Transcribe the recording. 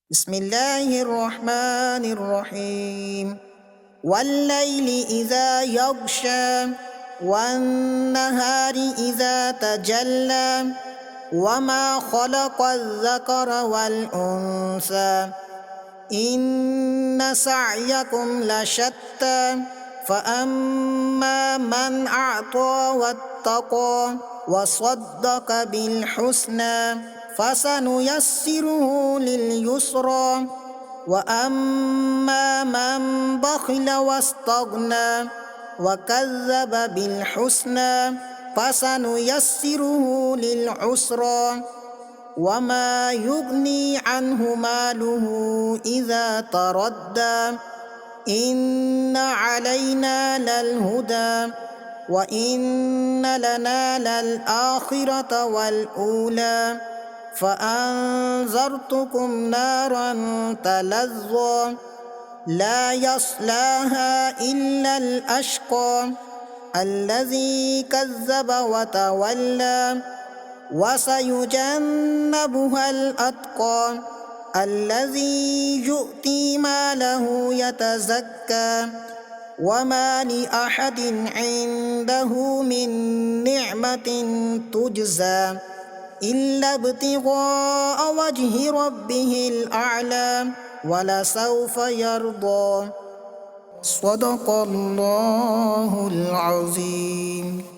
بسم الله الرحمن الرحيم. والليل إذا يغشى والنهار إذا تجلى وما خلق الذكر والأنثى إن سعيكم لشتى فأما من أعطى واتقى وصدق بالحسنى فسنيسره لليسرى وأما من بخل واستغنى وكذب بالحسنى فسنيسره للعسرى وما يغني عنه ماله إذا تردى إن علينا للهدى وإن لنا للآخرة والأولى فأنذرتكم نارا تلظى لا يصلاها إلا الأشقى الذي كذب وتولى وسيجنبها الأتقى الذي يؤتي ماله يتزكى وما لأحد عنده من نعمة تجزى إلا ابتغاء وجه ربه الأعلى ولسوف يرضى. صدق الله العظيم.